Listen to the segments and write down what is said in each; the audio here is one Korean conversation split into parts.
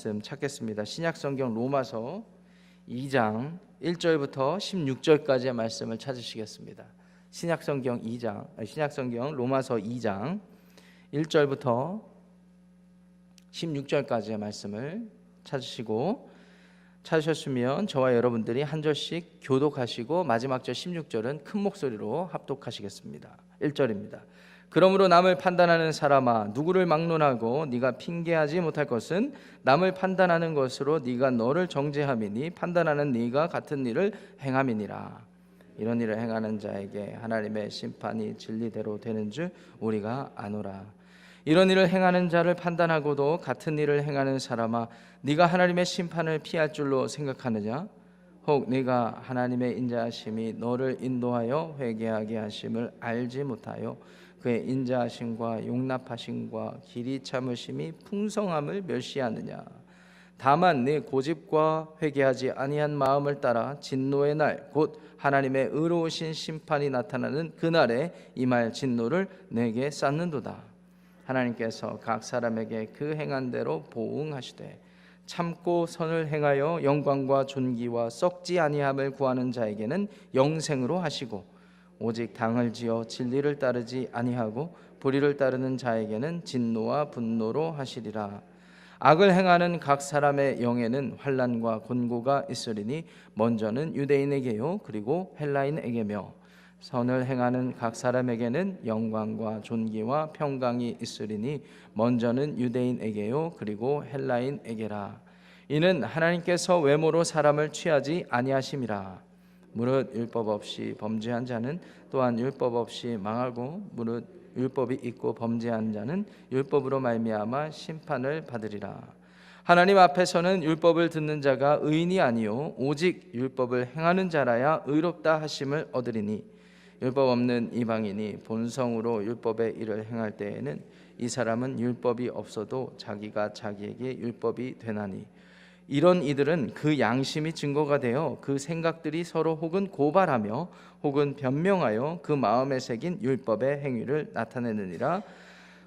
말씀 찾겠습니다. 신약성경 로마서 2장 1절부터 16절까지의 말씀을 찾으시겠습니다. 신약성경 로마서 2장 1절부터 16절까지의 말씀을 찾으셨으면 저와 여러분들이 한 절씩 교독하시고 마지막 절 16절은 큰 목소리로 합독하시겠습니다. 1절입니다. 그러므로 남을 판단하는 사람아, 누구를 막론하고 네가 핑계하지 못할 것은 남을 판단하는 것으로 네가 너를 정죄함이니 판단하는 네가 같은 일을 행함이니라. 이런 일을 행하는 자에게 하나님의 심판이 진리대로 되는 줄 우리가 아노라. 이런 일을 행하는 자를 판단하고도 같은 일을 행하는 사람아, 네가 하나님의 심판을 피할 줄로 생각하느냐? 혹 네가 하나님의 인자하심이 너를 인도하여 회개하게 하심을 알지 못하여 그의 인자하심과 용납하심과 길이 참으심이 풍성함을 멸시하느냐? 다만 네 고집과 회개하지 아니한 마음을 따라 진노의 날 곧 하나님의 의로우신 심판이 나타나는 그날에 임할 진노를 내게 쌓는도다. 하나님께서 각 사람에게 그 행한 대로 보응하시되 참고 선을 행하여 영광과 존귀와 썩지 아니함을 구하는 자에게는 영생으로 하시고 오직 당을 지어 진리를 따르지 아니하고 불의를 따르는 자에게는 진노와 분노로 하시리라. 악을 행하는 각 사람의 영에는 환난과 곤고가 있으리니 먼저는 유대인에게요 그리고 헬라인에게며 선을 행하는 각 사람에게는 영광과 존귀와 평강이 있으리니 먼저는 유대인에게요 그리고 헬라인에게라. 이는 하나님께서 외모로 사람을 취하지 아니하심이라. 무릇 율법 없이 범죄한 자는 또한 율법 없이 망하고 무릇 율법이 있고 범죄한 자는 율법으로 말미암아 심판을 받으리라. 하나님 앞에서는 율법을 듣는 자가 의인이 아니요 오직 율법을 행하는 자라야 의롭다 하심을 얻으리니 율법 없는 이방인이 본성으로 율법의 일을 행할 때에는 이 사람은 율법이 없어도 자기가 자기에게 율법이 되나니 이런 이들은 그 양심이 증거가 되어 그 생각들이 서로 혹은 고발하며 혹은 변명하여 그 마음에 새긴 율법의 행위를 나타내느니라.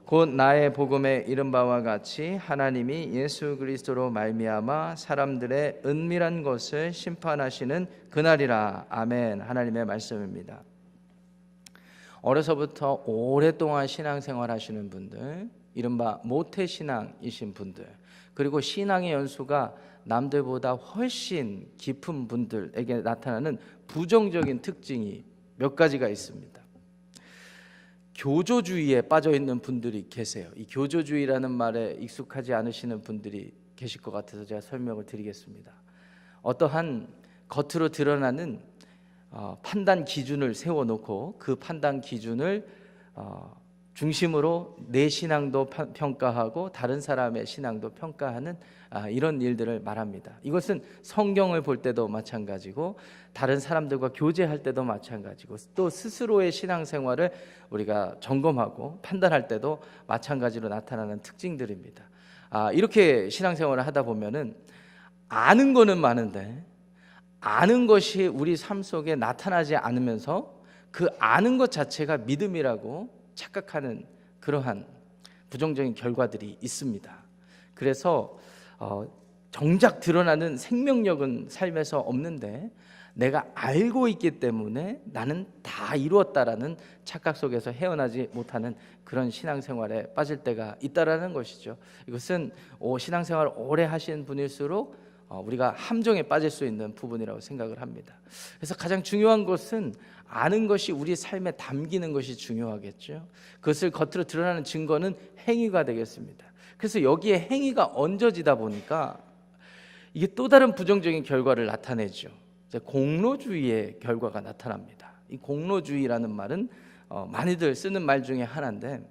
곧 나의 복음에 이른 바와 같이 하나님이 예수 그리스도로 말미암아 사람들의 은밀한 것을 심판하시는 그날이라. 아멘. 하나님의 말씀입니다. 어려서부터 오랫동안 신앙생활 하시는 분들, 이른바 모태신앙이신 분들, 그리고 신앙의 연수가 남들보다 훨씬 깊은 분들에게 나타나는 부정적인 특징이 몇 가지가 있습니다. 교조주의에 빠져 있는 분들이 계세요. 이 교조주의라는 말에 익숙하지 않으시는 분들이 계실 것 같아서 제가 설명을 드리겠습니다. 어떠한 겉으로 드러나는 판단 기준을 세워놓고 그 판단 기준을 중심으로 내 신앙도 평가하고 다른 사람의 신앙도 평가하는 이런 일들을 말합니다. 이것은 성경을 볼 때도 마찬가지고 다른 사람들과 교제할 때도 마찬가지고 또 스스로의 신앙생활을 우리가 점검하고 판단할 때도 마찬가지로 나타나는 특징들입니다. 이렇게 신앙생활을 하다 보면은 아는 거는 많은데 아는 것이 우리 삶 속에 나타나지 않으면서 그 아는 것 자체가 믿음이라고 착각하는 그러한 부정적인 결과들이 있습니다. 그래서 정작 드러나는 생명력은 삶에서 없는데 내가 알고 있기 때문에 나는 다 이루었다라는 착각 속에서 헤어나지 못하는 그런 신앙생활에 빠질 때가 있다라는 것이죠. 이것은 신앙생활을 오래 하신 분일수록 우리가 함정에 빠질 수 있는 부분이라고 생각을 합니다. 그래서 가장 중요한 것은 아는 것이 우리 삶에 담기는 것이 중요하겠죠. 그것을 겉으로 드러나는 증거는 행위가 되겠습니다. 그래서 여기에 행위가 얹어지다 보니까 이게 또 다른 부정적인 결과를 나타내죠. 공로주의의 결과가 나타납니다. 이 공로주의라는 말은 많이들 쓰는 말 중에 하나인데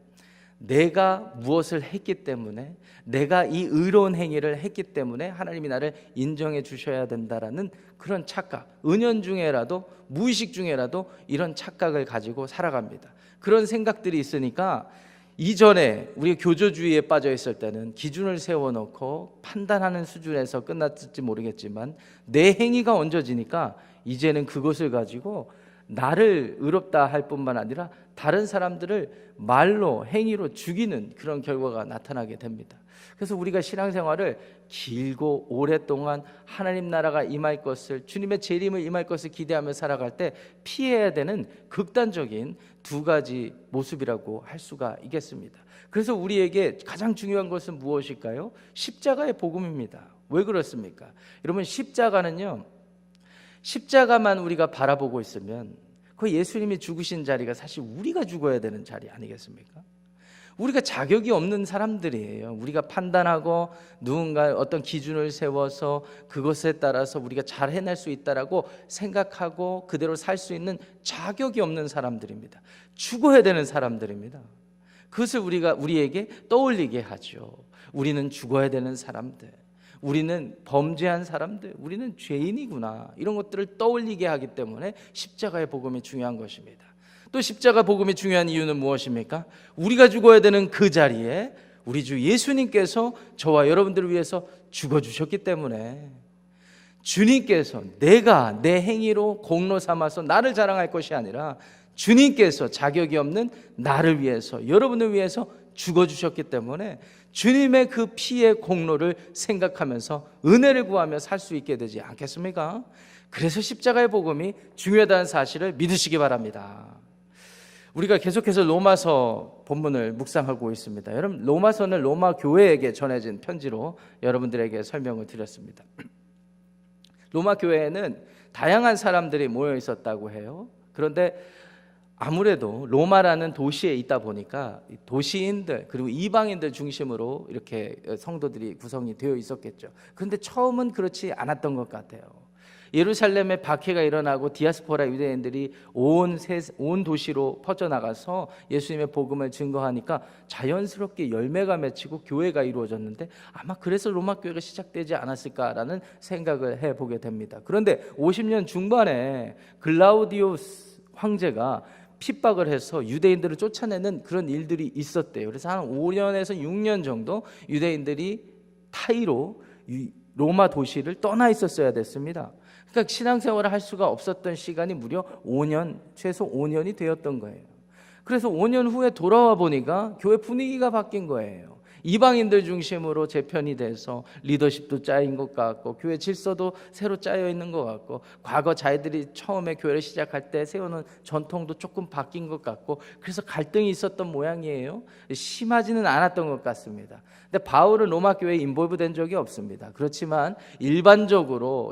내가 무엇을 했기 때문에 내가 이 의로운 행위를 했기 때문에 하나님이 나를 인정해 주셔야 된다라는 그런 착각, 은연중에라도 무의식 중에라도 이런 착각을 가지고 살아갑니다. 그런 생각들이 있으니까 이전에 우리가 교조주의에 빠져 있을 때는 기준을 세워놓고 판단하는 수준에서 끝났을지 모르겠지만 내 행위가 얹어지니까 이제는 그것을 가지고 나를 의롭다 할 뿐만 아니라 다른 사람들을 말로 행위로 죽이는 그런 결과가 나타나게 됩니다. 그래서 우리가 신앙생활을 길고 오랫동안 하나님 나라가 임할 것을, 주님의 재림을 임할 것을 기대하며 살아갈 때 피해야 되는 극단적인 두 가지 모습이라고 할 수가 있겠습니다. 그래서 우리에게 가장 중요한 것은 무엇일까요? 십자가의 복음입니다. 왜 그렇습니까? 여러분, 십자가는요, 십자가만 우리가 바라보고 있으면 그 예수님이 죽으신 자리가 사실 우리가 죽어야 되는 자리 아니겠습니까? 우리가 자격이 없는 사람들이에요. 우리가 판단하고 누군가 어떤 기준을 세워서 그것에 따라서 우리가 잘 해낼 수 있다라고 생각하고 그대로 살 수 있는 자격이 없는 사람들입니다. 죽어야 되는 사람들입니다. 그것을 우리에게 떠올리게 하죠. 우리는 죽어야 되는 사람들, 우리는 범죄한 사람들, 우리는 죄인이구나, 이런 것들을 떠올리게 하기 때문에 십자가의 복음이 중요한 것입니다. 또 십자가 복음이 중요한 이유는 무엇입니까? 우리가 죽어야 되는 그 자리에 우리 주 예수님께서 저와 여러분들을 위해서 죽어주셨기 때문에, 주님께서 내가 내 행위로 공로 삼아서 나를 자랑할 것이 아니라 주님께서 자격이 없는 나를 위해서, 여러분을 위해서 죽어주셨기 때문에 주님의 그 피의 공로를 생각하면서 은혜를 구하며 살 수 있게 되지 않겠습니까? 그래서 십자가의 복음이 중요하다는 사실을 믿으시기 바랍니다. 우리가 계속해서 로마서 본문을 묵상하고 있습니다. 여러분, 로마서는 로마 교회에게 전해진 편지로 여러분들에게 설명을 드렸습니다. 로마 교회에는 다양한 사람들이 모여 있었다고 해요. 그런데 아무래도 로마라는 도시에 있다 보니까 도시인들 그리고 이방인들 중심으로 이렇게 성도들이 구성이 되어 있었겠죠. 그런데 처음은 그렇지 않았던 것 같아요. 예루살렘에 박해가 일어나고 디아스포라 유대인들이 온 도시로 퍼져나가서 예수님의 복음을 증거하니까 자연스럽게 열매가 맺히고 교회가 이루어졌는데, 아마 그래서 로마 교회가 시작되지 않았을까라는 생각을 해보게 됩니다. 그런데 50년 중반에 글라우디오스 황제가 핍박을 해서 유대인들을 쫓아내는 그런 일들이 있었대요. 그래서 한 5년에서 6년 정도 유대인들이 타이로 로마 도시를 떠나 있었어야 됐습니다. 그러니까 신앙생활을 할 수가 없었던 시간이 무려 5년, 최소 5년이 되었던 거예요. 그래서 5년 후에 돌아와 보니까 교회 분위기가 바뀐 거예요. 이방인들 중심으로 재편이 돼서 리더십도 짜인 것 같고 교회 질서도 새로 짜여 있는 것 같고 과거 자기들이 처음에 교회를 시작할 때 세우는 전통도 조금 바뀐 것 같고, 그래서 갈등이 있었던 모양이에요. 심하지는 않았던 것 같습니다. 근데 바울은 로마 교회에 인볼브된 적이 없습니다. 그렇지만 일반적으로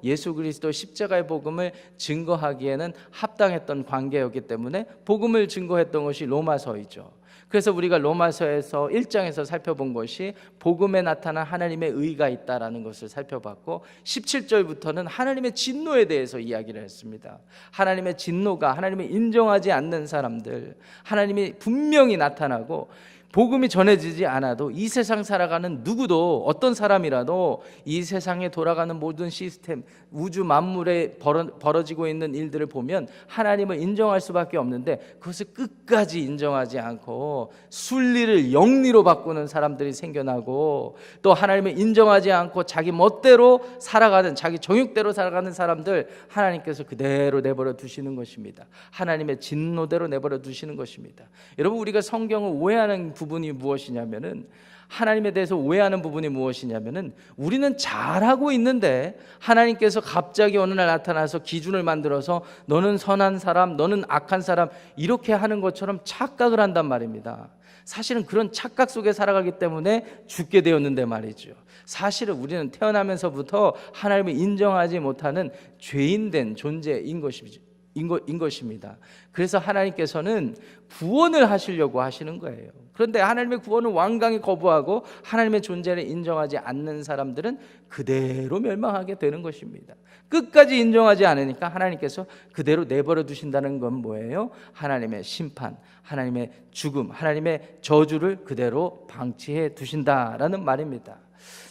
예수 그리스도 십자가의 복음을 증거하기에는 합당했던 관계였기 때문에 복음을 증거했던 것이 로마서이죠. 그래서 우리가 로마서에서 1장에서 살펴본 것이 복음에 나타난 하나님의 의가 있다라는 것을 살펴봤고, 17절부터는 하나님의 진노에 대해서 이야기를 했습니다. 하나님의 진노가, 하나님을 인정하지 않는 사람들, 하나님이 분명히 나타나고 복음이 전해지지 않아도 이 세상 살아가는 누구도, 어떤 사람이라도 이 세상에 돌아가는 모든 시스템, 우주 만물에 벌어지고 있는 일들을 보면 하나님을 인정할 수밖에 없는데, 그것을 끝까지 인정하지 않고 순리를 영리로 바꾸는 사람들이 생겨나고, 또 하나님을 인정하지 않고 자기 멋대로 살아가는, 자기 정욕대로 살아가는 사람들 하나님께서 그대로 내버려 두시는 것입니다. 하나님의 진노대로 내버려 두시는 것입니다. 여러분, 우리가 성경을 오해하는 부분이 무엇이냐면은, 하나님에 대해서 오해하는 부분이 무엇이냐면은, 우리는 잘하고 있는데 하나님께서 갑자기 어느 날 나타나서 기준을 만들어서 너는 선한 사람, 너는 악한 사람, 이렇게 하는 것처럼 착각을 한단 말입니다. 사실은 그런 착각 속에 살아가기 때문에 죽게 되었는데 말이죠. 사실은 우리는 태어나면서부터 하나님을 인정하지 못하는 죄인된 존재인 것입니다. 그래서 하나님께서는 구원을 하시려고 하시는 거예요. 그런데 하나님의 구원을 완강히 거부하고 하나님의 존재를 인정하지 않는 사람들은 그대로 멸망하게 되는 것입니다. 끝까지 인정하지 않으니까 하나님께서 그대로 내버려 두신다는 건 뭐예요? 하나님의 심판, 하나님의 죽음, 하나님의 저주를 그대로 방치해 두신다라는 말입니다.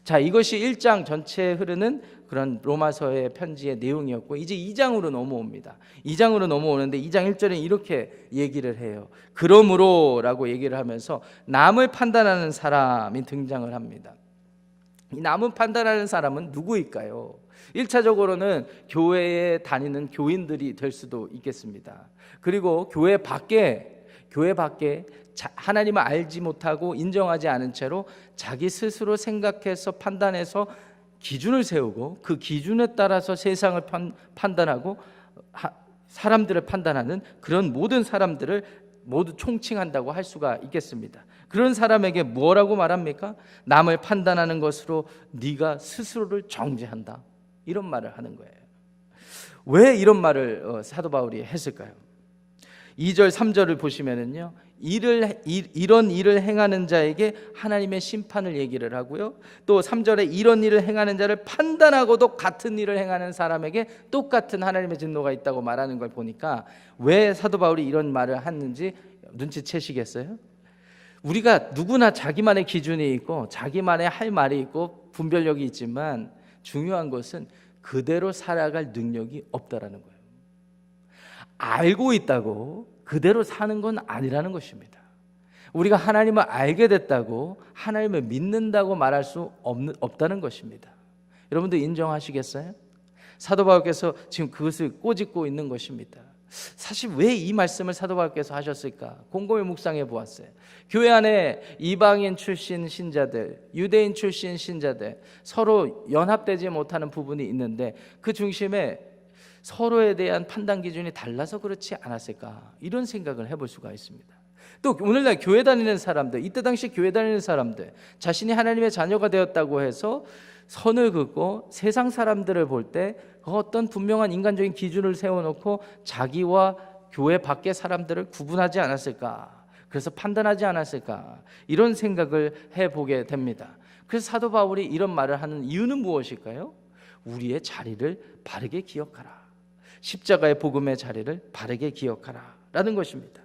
자, 이것이 1장 전체에 흐르는 그런 로마서의 편지의 내용이었고, 이제 2장으로 넘어옵니다. 2장으로 넘어오는데 2장 1절에 이렇게 얘기를 해요. 그러므로 라고 얘기를 하면서 남을 판단하는 사람이 등장을 합니다. 이 남을 판단하는 사람은 누구일까요? 1차적으로는 교회에 다니는 교인들이 될 수도 있겠습니다. 그리고 교회 밖에 교회 밖에 하나님을 알지 못하고 인정하지 않은 채로 자기 스스로 생각해서 판단해서 기준을 세우고 그 기준에 따라서 세상을 판단하고 사람들을 판단하는 그런 모든 사람들을 모두 총칭한다고 할 수가 있겠습니다. 그런 사람에게 뭐라고 말합니까? 남을 판단하는 것으로 네가 스스로를 정죄한다, 이런 말을 하는 거예요. 왜 이런 말을 사도 바울이 했을까요? 2절 3절을 보시면은요, 이런 일을 행하는 자에게 하나님의 심판을 얘기를 하고요, 또 3절에 이런 일을 행하는 자를 판단하고도 같은 일을 행하는 사람에게 똑같은 하나님의 진노가 있다고 말하는 걸 보니까 왜 사도 바울이 이런 말을 했는지 눈치채시겠어요? 우리가 누구나 자기만의 기준이 있고 자기만의 할 말이 있고 분별력이 있지만 중요한 것은 그대로 살아갈 능력이 없다라는 거예요. 알고 있다고 그대로 사는 건 아니라는 것입니다. 우리가 하나님을 알게 됐다고 하나님을 믿는다고 말할 수 없다는 것입니다. 여러분들 인정하시겠어요? 사도 바울께서 지금 그것을 꼬집고 있는 것입니다. 사실 왜 이 말씀을 사도 바울께서 하셨을까? 곰곰이 묵상해 보았어요. 교회 안에 이방인 출신 신자들, 유대인 출신 신자들 서로 연합되지 못하는 부분이 있는데 그 중심에 서로에 대한 판단 기준이 달라서 그렇지 않았을까, 이런 생각을 해볼 수가 있습니다. 또 오늘날 교회 다니는 사람들, 이때 당시 교회 다니는 사람들 자신이 하나님의 자녀가 되었다고 해서 선을 긋고 세상 사람들을 볼 때 어떤 분명한 인간적인 기준을 세워놓고 자기와 교회 밖의 사람들을 구분하지 않았을까, 그래서 판단하지 않았을까, 이런 생각을 해보게 됩니다. 그래서 사도 바울이 이런 말을 하는 이유는 무엇일까요? 우리의 자리를 바르게 기억하라, 십자가의 복음의 자리를 바르게 기억하라 라는 것입니다.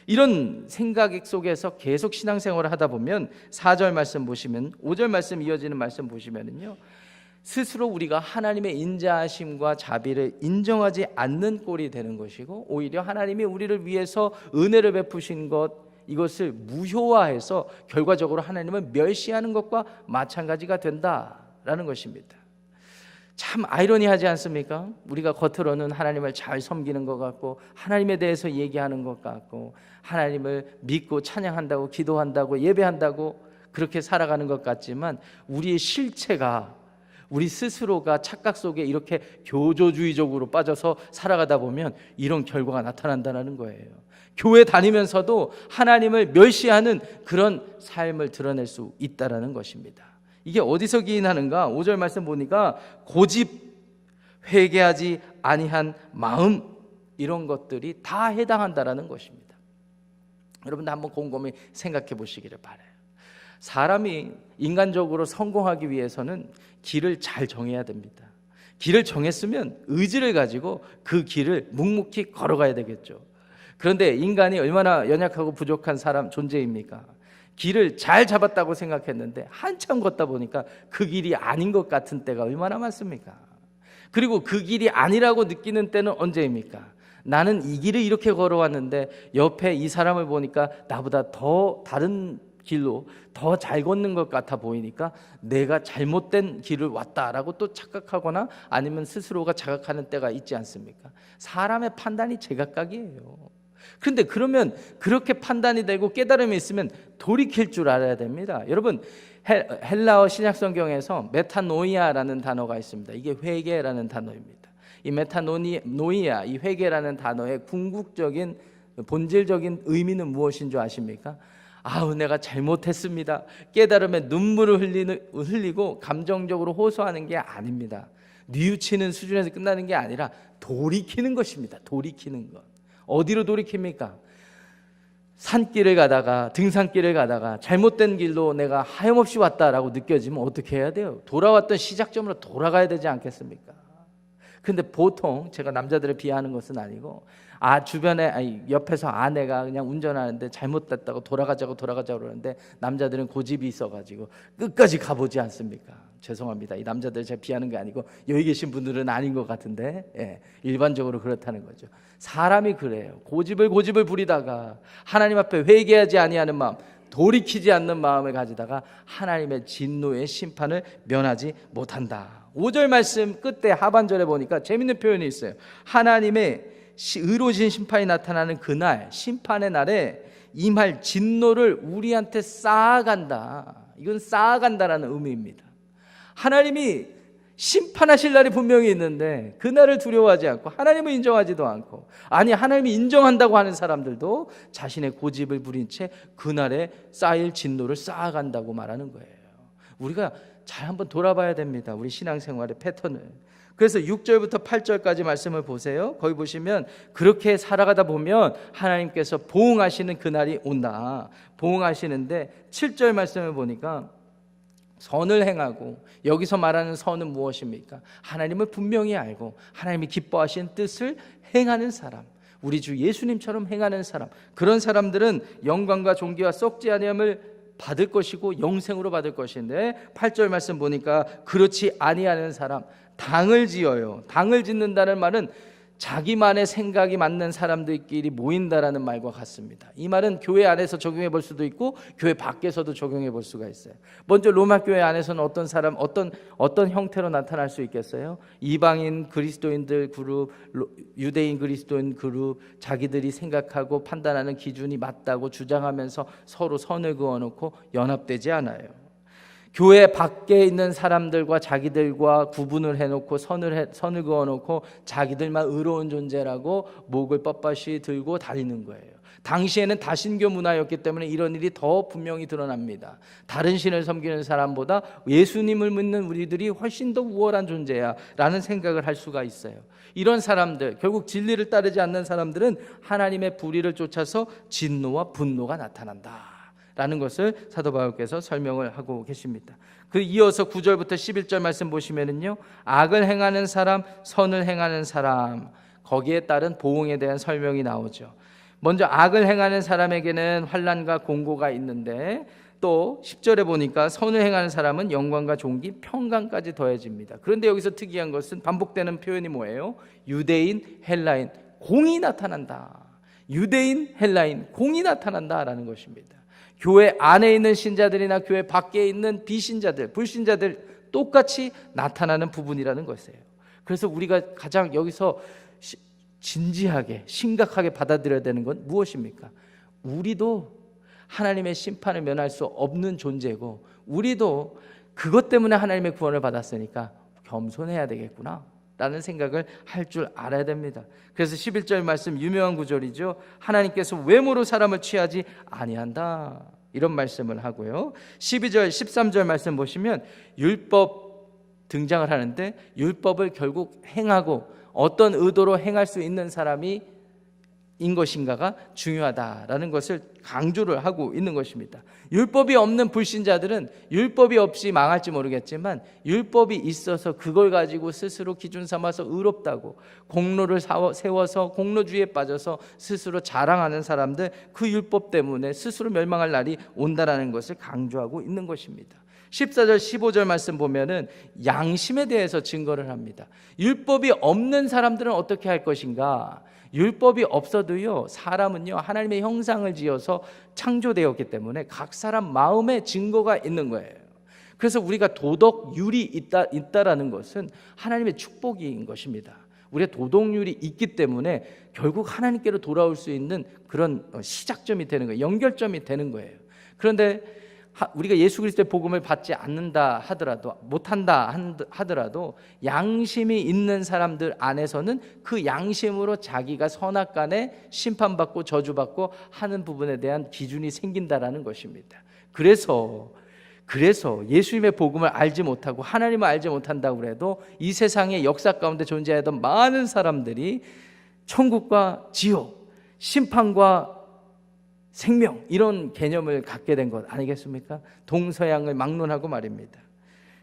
이런 생각 속에서 계속 신앙생활을 하다 보면 4절 말씀 보시면 5절 말씀 이어지는 말씀 보시면은요, 스스로 우리가 하나님의 인자하심과 자비를 인정하지 않는 꼴이 되는 것이고 오히려 하나님이 우리를 위해서 은혜를 베푸신 것, 이것을 무효화해서 결과적으로 하나님을 멸시하는 것과 마찬가지가 된다라는 것입니다. 참 아이러니하지 않습니까? 우리가 겉으로는 하나님을 잘 섬기는 것 같고 하나님에 대해서 얘기하는 것 같고 하나님을 믿고 찬양한다고 기도한다고 예배한다고 그렇게 살아가는 것 같지만 우리의 실체가, 우리 스스로가 착각 속에 이렇게 교조주의적으로 빠져서 살아가다 보면 이런 결과가 나타난다는 거예요. 교회 다니면서도 하나님을 멸시하는 그런 삶을 드러낼 수 있다는 것입니다. 이게 어디서 기인하는가? 5절 말씀 보니까 고집, 회개하지 아니한 마음, 이런 것들이 다 해당한다라는 것입니다. 여러분들 한번 곰곰이 생각해 보시기를 바라요. 사람이 인간적으로 성공하기 위해서는 길을 잘 정해야 됩니다. 길을 정했으면 의지를 가지고 그 길을 묵묵히 걸어가야 되겠죠. 그런데 인간이 얼마나 연약하고 부족한 존재입니까? 길을 잘 잡았다고 생각했는데 한참 걷다 보니까 그 길이 아닌 것 같은 때가 얼마나 많습니까? 그리고 그 길이 아니라고 느끼는 때는 언제입니까? 나는 이 길을 이렇게 걸어왔는데 옆에 이 사람을 보니까 나보다 더 다른 길로 더 잘 걷는 것 같아 보이니까 내가 잘못된 길을 왔다라고 또 착각하거나 아니면 스스로가 자각하는 때가 있지 않습니까? 사람의 판단이 제각각이에요. 그런데 그러면 그렇게 판단이 되고 깨달음이 있으면 돌이킬 줄 알아야 됩니다. 여러분, 헬라어 신약성경에서 메타노이아라는 단어가 있습니다. 이게 회개라는 단어입니다. 이 메타노이아, 이 회개라는 단어의 궁극적인 본질적인 의미는 무엇인 줄 아십니까? 아우, 내가 잘못했습니다. 깨달음에 눈물을 흘리고 감정적으로 호소하는 게 아닙니다. 뉘우치는 수준에서 끝나는 게 아니라 돌이키는 것입니다. 돌이키는 것. 어디로 돌이킵니까? 산길을 가다가, 등산길을 가다가 잘못된 길로 내가 하염없이 왔다라고 느껴지면 어떻게 해야 돼요? 돌아왔던 시작점으로 돌아가야 되지 않겠습니까? 근데 보통 제가 남자들을 비하하는 것은 아니고 옆에서 아내가 그냥 운전하는데 잘못됐다고 돌아가자고 그러는데 남자들은 고집이 있어가지고 끝까지 가보지 않습니까? 죄송합니다. 이 남자들 제가 비하는 게 아니고 여기 계신 분들은 아닌 것 같은데 일반적으로 그렇다는 거죠. 사람이 그래요. 고집을 부리다가 하나님 앞에 회개하지 아니하는 마음, 돌이키지 않는 마음을 가지다가 하나님의 진노의 심판을 면하지 못한다. 5절 말씀 끝에 하반절에 보니까 재밌는 표현이 있어요. 하나님의 의로우신 심판이 나타나는 그날, 심판의 날에 임할 진노를 우리한테 쌓아간다. 이건 쌓아간다라는 의미입니다. 하나님이 심판하실 날이 분명히 있는데 그날을 두려워하지 않고 하나님을 인정하지도 않고, 아니 하나님이 인정한다고 하는 사람들도 자신의 고집을 부린 채 그날에 쌓일 진노를 쌓아간다고 말하는 거예요. 우리가 잘 한번 돌아봐야 됩니다. 우리 신앙생활의 패턴을. 그래서 6절부터 8절까지 말씀을 보세요. 거기 보시면 그렇게 살아가다 보면 하나님께서 보응하시는 그날이 온다. 보응하시는데 7절 말씀을 보니까 선을 행하고, 여기서 말하는 선은 무엇입니까? 하나님을 분명히 알고 하나님이 기뻐하시는 뜻을 행하는 사람, 우리 주 예수님처럼 행하는 사람, 그런 사람들은 영광과 존귀와 썩지 아니함을 받을 것이고 영생으로 받을 것인데, 8절 말씀 보니까 그렇지 아니하는 사람, 당을 지어요. 당을 짓는다는 말은 자기만의 생각이 맞는 사람들끼리 모인다라는 말과 같습니다. 이 말은 교회 안에서 적용해 볼 수도 있고 교회 밖에서도 적용해 볼 수가 있어요. 먼저 로마 교회 안에서는 어떤 사람, 어떤 형태로 나타날 수 있겠어요? 이방인 그리스도인들 그룹, 유대인 그리스도인 그룹, 자기들이 생각하고 판단하는 기준이 맞다고 주장하면서 서로 선을 그어놓고 연합되지 않아요. 교회 밖에 있는 사람들과 자기들과 구분을 해놓고 선을 그어놓고 자기들만 의로운 존재라고 목을 뻣뻣이 들고 다니는 거예요. 당시에는 다신교 문화였기 때문에 이런 일이 더 분명히 드러납니다. 다른 신을 섬기는 사람보다 예수님을 믿는 우리들이 훨씬 더 우월한 존재야 라는 생각을 할 수가 있어요. 이런 사람들, 결국 진리를 따르지 않는 사람들은 하나님의 불의를 쫓아서 진노와 분노가 나타난다 라는 것을 사도 바울께서 설명을 하고 계십니다. 그 이어서 9절부터 11절 말씀 보시면은요, 악을 행하는 사람, 선을 행하는 사람, 거기에 따른 보응에 대한 설명이 나오죠. 먼저 악을 행하는 사람에게는 환난과 공고가 있는데, 또 10절에 보니까 선을 행하는 사람은 영광과 존귀, 평강까지 더해집니다. 그런데 여기서 특이한 것은 반복되는 표현이 뭐예요? 유대인, 헬라인, 공이 나타난다. 유대인, 헬라인, 공이 나타난다라는 것입니다. 교회 안에 있는 신자들이나 교회 밖에 있는 비신자들, 불신자들 똑같이 나타나는 부분이라는 것이에요. 그래서 우리가 가장 여기서 진지하게, 심각하게 받아들여야 되는 건 무엇입니까? 우리도 하나님의 심판을 면할 수 없는 존재고, 우리도 그것 때문에 하나님의 구원을 받았으니까 겸손해야 되겠구나 라는 생각을 할 줄 알아야 됩니다. 그래서 11절 말씀 유명한 구절이죠. 하나님께서 외모로 사람을 취하지 아니한다, 이런 말씀을 하고요. 12절 13절 말씀 보시면 율법 등장을 하는데, 율법을 결국 행하고 어떤 의도로 행할 수 있는 사람이 인 것인가가 중요하다라는 것을 강조를 하고 있는 것입니다. 율법이 없는 불신자들은 율법이 없이 망할지 모르겠지만, 율법이 있어서 그걸 가지고 스스로 기준 삼아서 의롭다고 공로를 세워서 공로주의에 빠져서 스스로 자랑하는 사람들, 그 율법 때문에 스스로 멸망할 날이 온다라는 것을 강조하고 있는 것입니다. 14절 15절 말씀 보면은 양심에 대해서 증거를 합니다. 율법이 없는 사람들은 어떻게 할 것인가? 율법이 없어도요, 사람은요 하나님의 형상을 지어서 창조되었기 때문에 각 사람 마음에 증거가 있는 거예요. 그래서 우리가 도덕률이 있다라는 것은 하나님의 축복인 것입니다. 우리의 도덕률이 있기 때문에 결국 하나님께로 돌아올 수 있는 그런 시작점이 되는 거예요. 연결점이 되는 거예요. 그런데 우리가 예수 그리스도의 복음을 받지 않는다 하더라도, 못한다 하더라도 양심이 있는 사람들 안에서는 그 양심으로 자기가 선악간에 심판받고 저주받고 하는 부분에 대한 기준이 생긴다라는 것입니다. 그래서 예수님의 복음을 알지 못하고 하나님을 알지 못한다고 해도 이 세상의 역사 가운데 존재하던 많은 사람들이 천국과 지옥, 심판과 생명, 이런 개념을 갖게 된 것 아니겠습니까? 동서양을 막론하고 말입니다.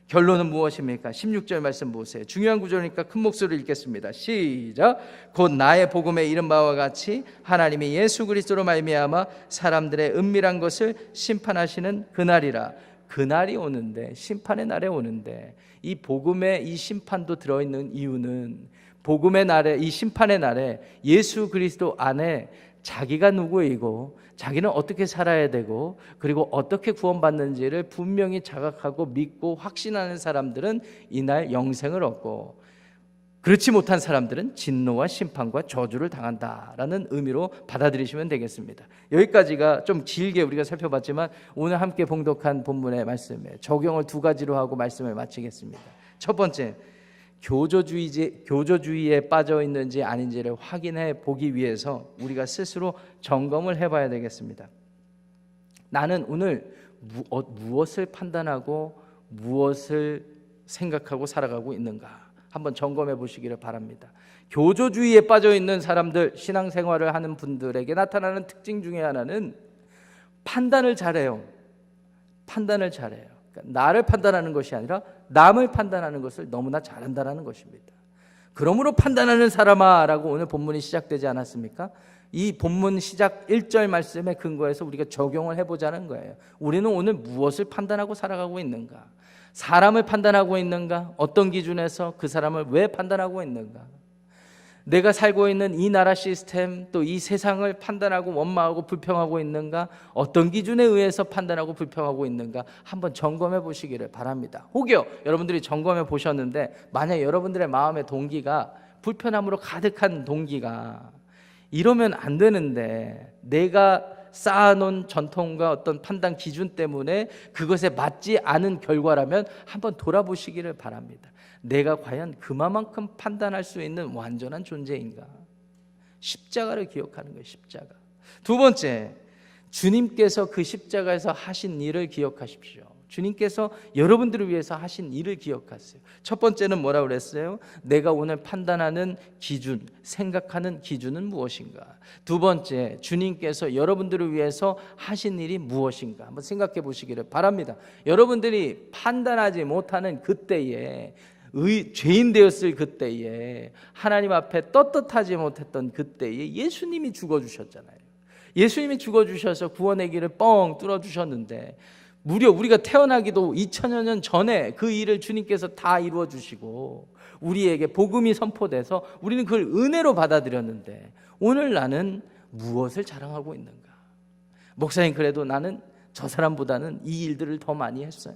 결론은 무엇입니까? 16절 말씀 보세요. 중요한 구절이니까 큰 목소리로 읽겠습니다. 시작. 곧 나의 복음에 이른 바와 같이 하나님이 예수 그리스도로 말미암아 사람들의 은밀한 것을 심판하시는 그날이라. 그날이 오는데, 심판의 날에 오는데, 이 복음에 이 심판도 들어있는 이유는, 복음의 날에, 이 심판의 날에 예수 그리스도 안에 자기가 누구이고 자기는 어떻게 살아야 되고 그리고 어떻게 구원받는지를 분명히 자각하고 믿고 확신하는 사람들은 이날 영생을 얻고, 그렇지 못한 사람들은 진노와 심판과 저주를 당한다라는 의미로 받아들이시면 되겠습니다. 여기까지가 좀 길게 우리가 살펴봤지만 오늘 함께 봉독한 본문의 말씀에 적용을 두 가지로 하고 말씀을 마치겠습니다. 첫 번째, 교조주의에 빠져 있는지 아닌지를 확인해 보기 위해서 우리가 스스로 점검을 해봐야 되겠습니다. 나는 오늘 무엇을 판단하고 무엇을 생각하고 살아가고 있는가 한번 점검해 보시기를 바랍니다. 교조주의에 빠져 있는 사람들, 신앙생활을 하는 분들에게 나타나는 특징 중에 하나는 판단을 잘해요. 판단을 잘해요. 그러니까 나를 판단하는 것이 아니라 남을 판단하는 것을 너무나 잘한다는 것입니다. 그러므로 판단하는 사람아 라고 오늘 본문이 시작되지 않았습니까? 이 본문 시작 1절 말씀에 근거해서 우리가 적용을 해보자는 거예요. 우리는 오늘 무엇을 판단하고 살아가고 있는가? 사람을 판단하고 있는가? 어떤 기준에서 그 사람을 왜 판단하고 있는가? 내가 살고 있는 이 나라 시스템, 또 이 세상을 판단하고 원망하고 불평하고 있는가? 어떤 기준에 의해서 판단하고 불평하고 있는가? 한번 점검해 보시기를 바랍니다. 혹여 여러분들이 점검해 보셨는데 만약 여러분들의 마음의 동기가 불편함으로 가득한 동기가 이러면 안 되는데 내가 쌓아놓은 전통과 어떤 판단 기준 때문에 그것에 맞지 않은 결과라면 한번 돌아보시기를 바랍니다. 내가 과연 그만큼 판단할 수 있는 완전한 존재인가? 십자가를 기억하는 거예요. 십자가. 두 번째, 주님께서 그 십자가에서 하신 일을 기억하십시오. 주님께서 여러분들을 위해서 하신 일을 기억하세요. 첫 번째는 뭐라고 그랬어요? 내가 오늘 판단하는 기준, 생각하는 기준은 무엇인가? 두 번째, 주님께서 여러분들을 위해서 하신 일이 무엇인가? 한번 생각해 보시기를 바랍니다. 여러분들이 판단하지 못하는 그때에, 죄인 되었을 그때에, 하나님 앞에 떳떳하지 못했던 그때에 예수님이 죽어주셨잖아요. 예수님이 죽어주셔서 구원의 길을 뻥 뚫어주셨는데 무려 우리가 태어나기도 2000여 년 전에 그 일을 주님께서 다 이루어 주시고 우리에게 복음이 선포돼서 우리는 그걸 은혜로 받아들였는데 오늘 나는 무엇을 자랑하고 있는가? 목사님, 그래도 나는 저 사람보다는 이 일들을 더 많이 했어요.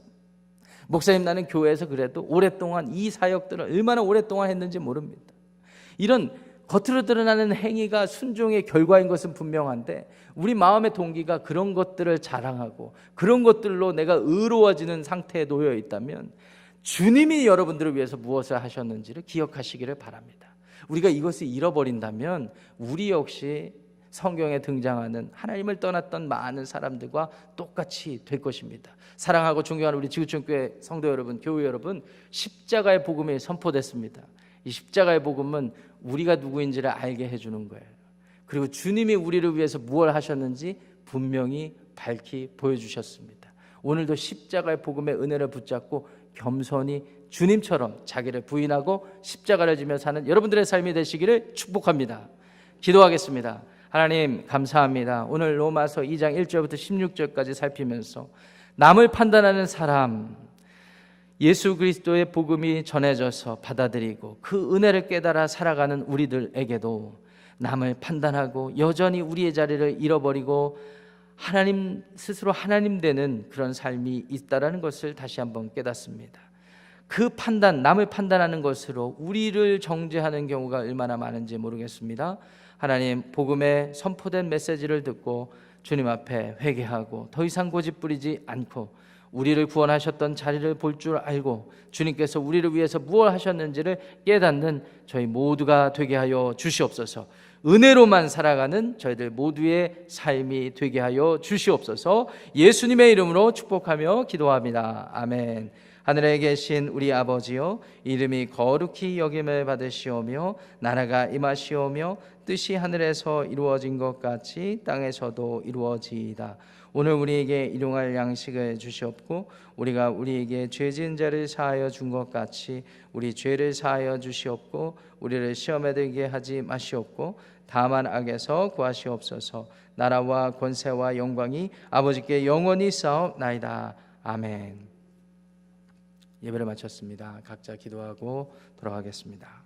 목사님, 나는 교회에서 그래도 오랫동안 이 사역들을 얼마나 오랫동안 했는지 모릅니다. 이런 겉으로 드러나는 행위가 순종의 결과인 것은 분명한데 우리 마음의 동기가 그런 것들을 자랑하고 그런 것들로 내가 의로워지는 상태에 놓여 있다면 주님이 여러분들을 위해서 무엇을 하셨는지를 기억하시기를 바랍니다. 우리가 이것을 잃어버린다면 우리 역시 성경에 등장하는 하나님을 떠났던 많은 사람들과 똑같이 될 것입니다. 사랑하고 존경하는 우리 지구촌교회 성도 여러분, 교회 여러분, 십자가의 복음이 선포됐습니다. 이 십자가의 복음은 우리가 누구인지를 알게 해주는 거예요. 그리고 주님이 우리를 위해서 무엇을 하셨는지 분명히 밝히 보여주셨습니다. 오늘도 십자가의 복음의 은혜를 붙잡고 겸손히 주님처럼 자기를 부인하고 십자가를 지며 사는 여러분들의 삶이 되시기를 축복합니다. 기도하겠습니다. 하나님, 감사합니다. 오늘 로마서 2장 1절부터 16절까지 살피면서 남을 판단하는 사람, 예수 그리스도의 복음이 전해져서 받아들이고 그 은혜를 깨달아 살아가는 우리들에게도 남을 판단하고 여전히 우리의 자리를 잃어버리고 하나님 스스로 하나님 되는 그런 삶이 있다라는 것을 다시 한번 깨닫습니다. 그 판단, 남을 판단하는 것으로 우리를 정죄하는 경우가 얼마나 많은지 모르겠습니다. 하나님, 복음에 선포된 메시지를 듣고 주님 앞에 회개하고 더 이상 고집 부리지 않고 우리를 구원하셨던 자리를 볼 줄 알고 주님께서 우리를 위해서 무엇을 하셨는지를 깨닫는 저희 모두가 되게 하여 주시옵소서. 은혜로만 살아가는 저희들 모두의 삶이 되게 하여 주시옵소서. 예수님의 이름으로 축복하며 기도합니다. 아멘. 하늘에 계신 우리 아버지여, 이름이 거룩히 여김을 받으시오며 나라가 임하시오며 뜻이 하늘에서 이루어진 것 같이 땅에서도 이루어지이다. 오늘 우리에게 일용할 양식을 주시옵고 우리가 우리에게 죄 지은 자를 사하여 준 것 같이 우리 죄를 사하여 주시옵고 우리를 시험에 들게 하지 마시옵고 다만 악에서 구하시옵소서. 나라와 권세와 영광이 아버지께 영원히 쌓옵나이다. 아멘. 예배를 마쳤습니다. 각자 기도하고 돌아가겠습니다.